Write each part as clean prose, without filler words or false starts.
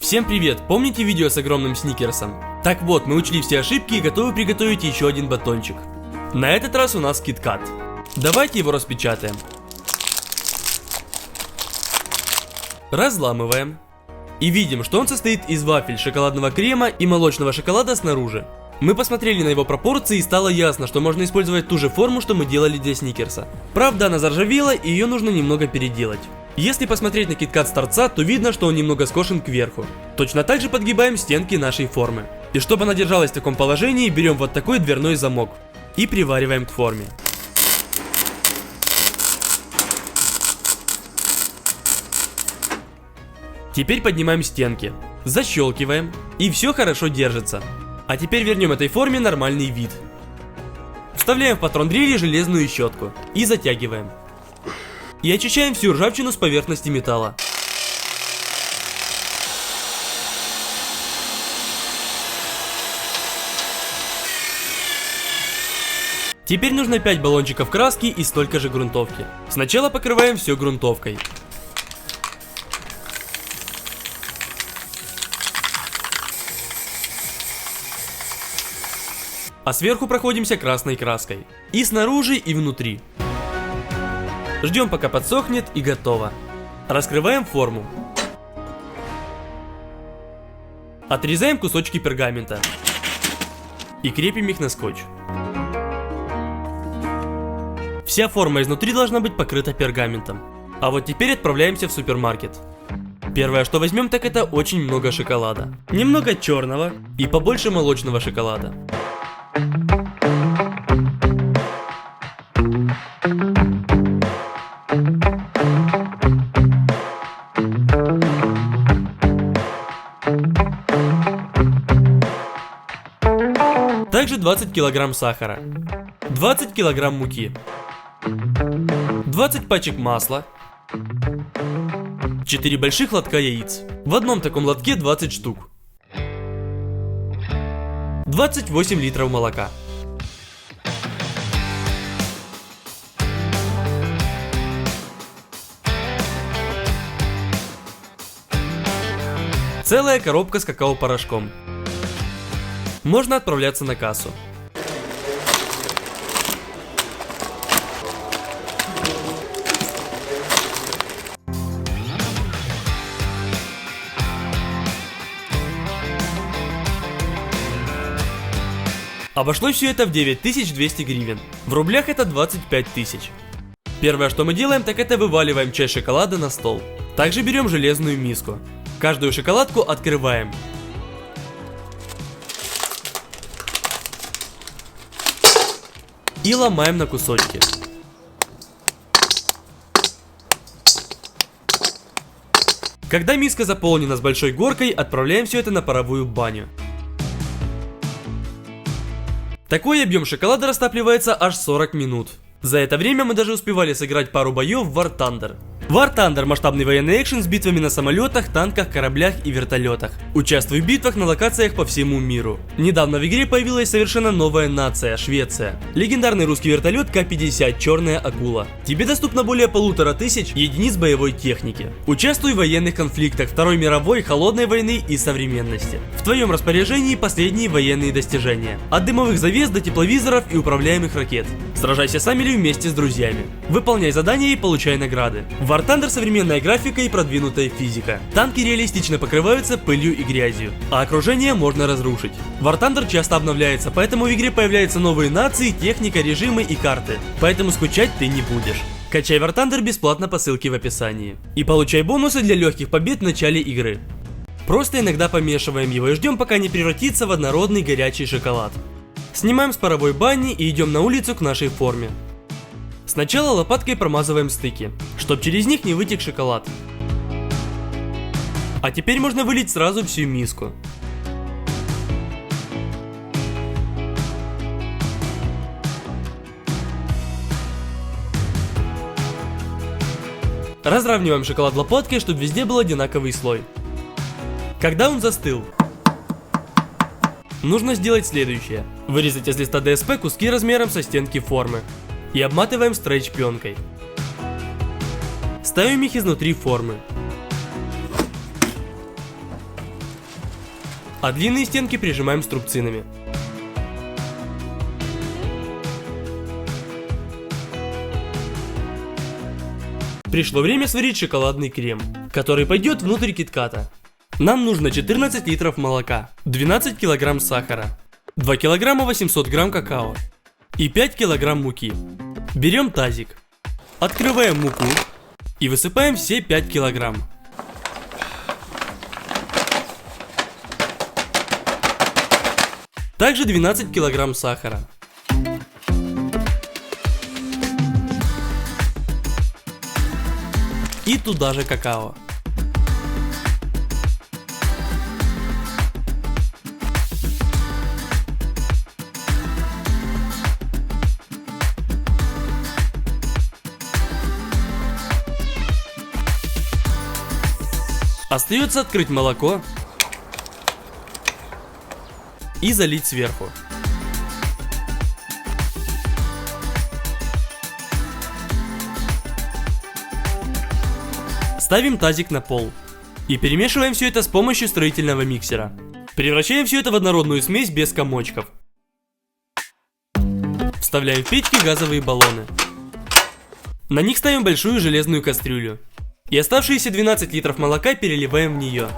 Всем привет! Помните видео с огромным сникерсом? Так вот, мы учли все ошибки и готовы приготовить еще один батончик. На этот раз у нас KitKat. Давайте его распечатаем. Разламываем. И видим, что он состоит из вафель, шоколадного крема и молочного шоколада снаружи. Мы посмотрели на его пропорции и стало ясно, что можно использовать ту же форму, что мы делали для сникерса. Правда, она заржавела и ее нужно немного переделать. Если посмотреть на KitKat с торца, то видно, что он немного скошен кверху. Точно так же подгибаем стенки нашей формы. И чтобы она держалась в таком положении, берем вот такой дверной замок и привариваем к форме. Теперь поднимаем стенки, защелкиваем, и все хорошо держится. А теперь вернем этой форме нормальный вид. Вставляем в патрон дрели железную щетку и затягиваем. И очищаем всю ржавчину с поверхности металла. Теперь нужно 5 баллончиков краски и столько же грунтовки. Сначала покрываем все грунтовкой. А сверху проходимся красной краской. И снаружи, и внутри. Ждем, пока подсохнет, и готово. Раскрываем форму. Отрезаем кусочки пергамента. И крепим их на скотч. Вся форма изнутри должна быть покрыта пергаментом. А вот теперь отправляемся в супермаркет. Первое, что возьмем, так это очень много шоколада. Немного черного и побольше молочного шоколада. Также 20 килограмм сахара, 20 килограмм муки, 20 пачек масла, 4 больших лотка яиц. В одном таком лотке 20 штук. 28 литров молока. Целая коробка с какао-порошком. Можно отправляться на кассу. Обошлось все это в 9200 гривен. В рублях это 25 тысяч. Первое, что мы делаем, так это вываливаем часть шоколада на стол. Также берем железную миску. Каждую шоколадку открываем. И ломаем на кусочки. Когда миска заполнена с большой горкой, отправляем все это на паровую баню. Такой объем шоколада растапливается аж 40 минут. За это время мы даже успевали сыграть пару боев в War Thunder. War Thunder – масштабный военный экшен с битвами на самолетах, танках, кораблях и вертолетах. Участвуй в битвах на локациях по всему миру. Недавно в игре появилась совершенно новая нация – Швеция. Легендарный русский вертолет К-50 «Черная акула». Тебе доступно более 1500 единиц боевой техники. Участвуй в военных конфликтах Второй мировой, Холодной войны и современности. В твоем распоряжении последние военные достижения. От дымовых завес до тепловизоров и управляемых ракет. Сражайся сам или вместе с друзьями. Выполняй задания и получай награды. В War Thunder современная графика и продвинутая физика. Танки реалистично покрываются пылью и грязью, а окружение можно разрушить. War Thunder часто обновляется, поэтому в игре появляются новые нации, техника, режимы и карты. Поэтому скучать ты не будешь. Качай War Thunder бесплатно по ссылке в описании. И получай бонусы для легких побед в начале игры. Просто иногда помешиваем его и ждем, пока не превратится в однородный горячий шоколад. Снимаем с паровой бани и идем на улицу к нашей форме. Сначала лопаткой промазываем стыки, чтобы через них не вытек шоколад. А теперь можно вылить сразу всю миску. Разравниваем шоколад лопаткой, чтобы везде был одинаковый слой. Когда он застыл, нужно сделать следующее. Вырезать из листа ДСП куски размером со стенки формы. И обматываем стрейч-пленкой. Ставим их изнутри формы. а длинные стенки прижимаем струбцинами. Пришло время сварить шоколадный крем, который пойдет внутрь китката. Нам нужно 14 литров молока, 12 килограмм сахара, 2 килограмма 800 грамм какао и 5 килограмм муки. Берем тазик, открываем муку и высыпаем все 5 килограмм. Также 12 килограмм сахара. И туда же какао. Остается открыть молоко и залить сверху. Ставим тазик на пол и перемешиваем все это с помощью строительного миксера. Превращаем все это в однородную смесь без комочков. Вставляем в печки газовые баллоны. На них ставим большую железную кастрюлю. И оставшиеся 12 литров молока переливаем в нее.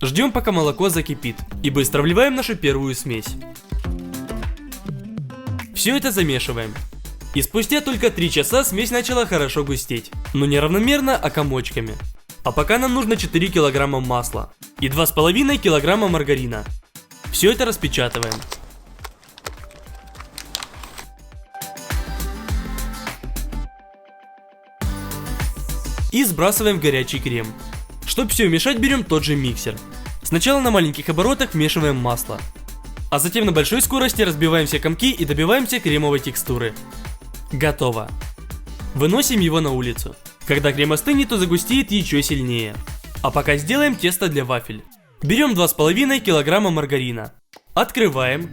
Ждем, пока молоко закипит, и быстро вливаем нашу первую смесь. Все это замешиваем. И спустя только 3 часа смесь начала хорошо густеть, но не равномерно, а комочками. А пока нам нужно 4 килограмма масла и 2,5 килограмма маргарина. Все это распечатываем. И сбрасываем в горячий крем. Чтобы все мешать, берем тот же миксер. Сначала на маленьких оборотах вмешиваем масло, а затем на большой скорости разбиваем все комки и добиваемся кремовой текстуры. Готово. Выносим его на улицу. Когда крем остынет, то загустеет еще сильнее. А пока сделаем тесто для вафель. Берем 2,5 килограмма маргарина. Открываем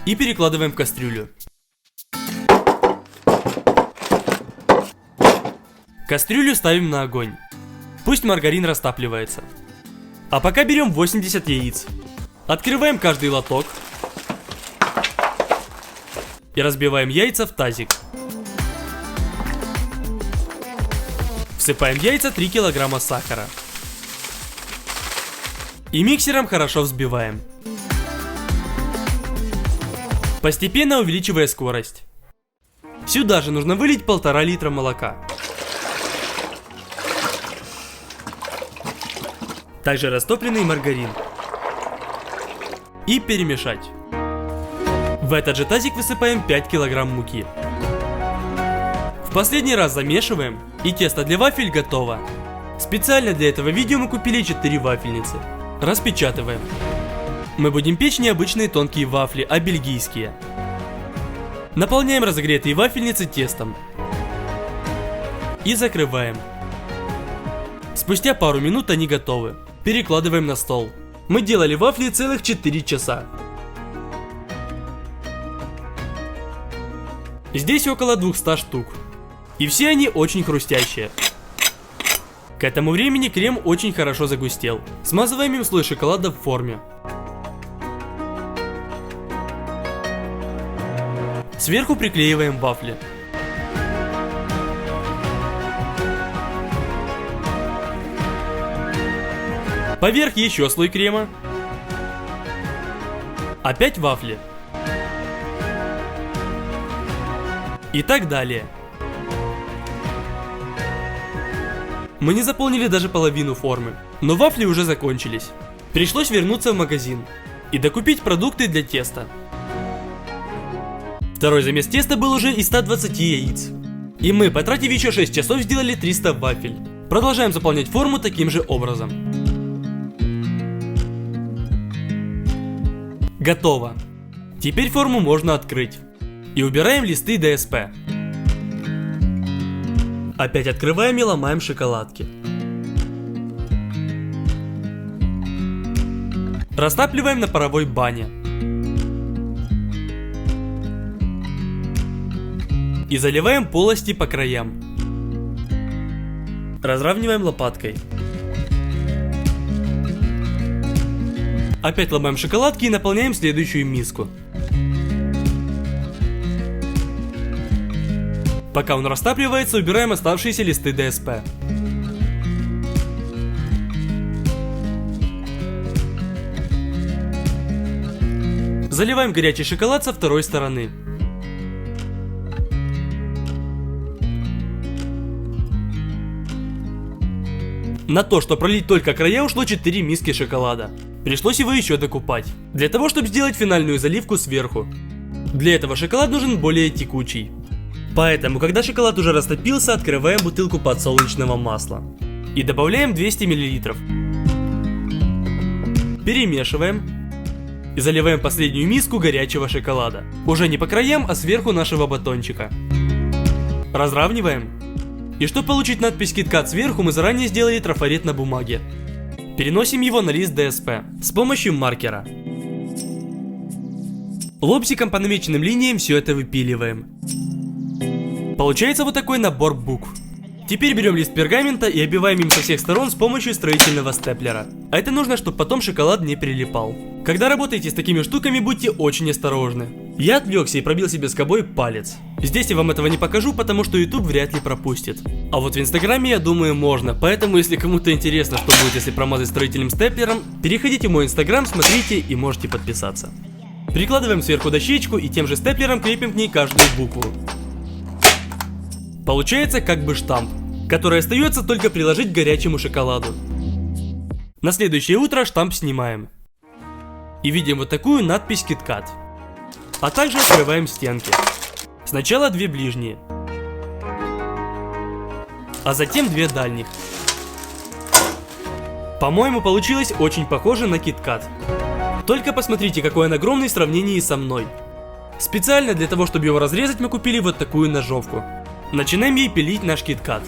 и перекладываем в кастрюлю. Кастрюлю ставим на огонь. Пусть маргарин растапливается. А пока берем 80 яиц. Открываем каждый лоток и разбиваем яйца в тазик. Всыпаем в яйца 3 килограмма сахара. И миксером хорошо взбиваем, постепенно увеличивая скорость. Сюда же нужно вылить 1,5 литра молока. Также растопленный маргарин. И перемешать. В этот же тазик высыпаем 5 килограмм муки. В последний раз замешиваем, и тесто для вафель готово. Специально для этого видео мы купили 4 вафельницы. Распечатываем. Мы будем печь не обычные тонкие вафли, а бельгийские. Наполняем разогретые вафельницы тестом. И закрываем. Спустя пару минут они готовы. Перекладываем на стол. Мы делали вафли целых 4 часа. Здесь около 200 штук. И все они очень хрустящие. К этому времени крем очень хорошо загустел. Смазываем им слой шоколада в форме. Сверху приклеиваем вафли. Поверх еще слой крема. Опять вафли. И так далее. Мы не заполнили даже половину формы, но вафли уже закончились. Пришлось вернуться в магазин и докупить продукты для теста. Второй замес теста был уже из 120 яиц. И мы, потратив еще 6 часов, сделали 300 вафель. Продолжаем заполнять форму таким же образом. Готово. Теперь форму можно открыть. И убираем листы ДСП. Опять открываем и ломаем шоколадки. Растапливаем на паровой бане. И заливаем полости по краям. Разравниваем лопаткой. Опять ломаем шоколадки и наполняем следующую миску. Пока он растапливается, убираем оставшиеся листы ДСП. Заливаем горячий шоколад со второй стороны. На то, что пролить только края, ушло 4 миски шоколада. Пришлось его еще докупать. Для того, чтобы сделать финальную заливку сверху. Для этого шоколад нужен более текучий. Поэтому, когда шоколад уже растопился, открываем бутылку подсолнечного масла. И добавляем 200 мл. Перемешиваем. И заливаем последнюю миску горячего шоколада. Уже не по краям, а сверху нашего батончика. Разравниваем. И чтобы получить надпись KitKat сверху, мы заранее сделали трафарет на бумаге. Переносим его на лист ДСП с помощью маркера. Лобзиком по намеченным линиям все это выпиливаем. Получается вот такой набор букв. Теперь берем лист пергамента и оббиваем им со всех сторон с помощью строительного степлера. А это нужно, чтобы потом шоколад не прилипал. Когда работаете с такими штуками, будьте очень осторожны. Я отвлекся и пробил себе скобой палец. Здесь я вам этого не покажу, потому что YouTube вряд ли пропустит. А вот в Инстаграме, я думаю, можно. Поэтому, если кому-то интересно, что будет, если промазать строительным степлером, переходите в мой Инстаграм, смотрите и можете подписаться. Прикладываем сверху дощечку и тем же степлером крепим к ней каждую букву. Получается как бы штамп, который остается только приложить к горячему шоколаду. На следующее утро штамп снимаем. И видим вот такую надпись KitKat. А также открываем стенки. Сначала 2 ближние, а затем 2 дальних. По-моему, получилось очень похоже на KitKat. Только посмотрите, какой он огромный в сравнении со мной. Специально для того, чтобы его разрезать, мы купили вот такую ножовку. Начинаем ей пилить наш KitKat.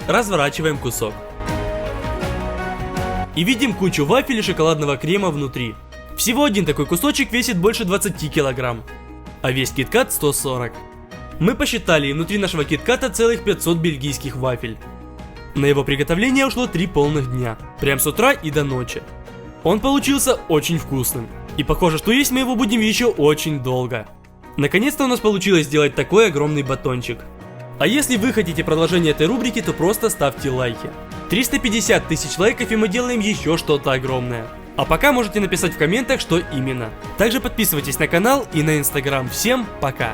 Разворачиваем кусок. И видим кучу вафель и шоколадного крема внутри. Всего один такой кусочек весит больше 20 килограмм, а весь KitKat 140. Мы посчитали, и внутри нашего KitKat целых 500 бельгийских вафель. На его приготовление ушло 3 полных дня, прям с утра и до ночи. Он получился очень вкусным. И похоже, что есть мы его будем еще очень долго. Наконец-то у нас получилось сделать такой огромный батончик. А если вы хотите продолжение этой рубрики, то просто ставьте лайки. 350 тысяч лайков, и мы делаем еще что-то огромное. А пока можете написать в комментах, что именно. Также подписывайтесь на канал и на Инстаграм. Всем пока!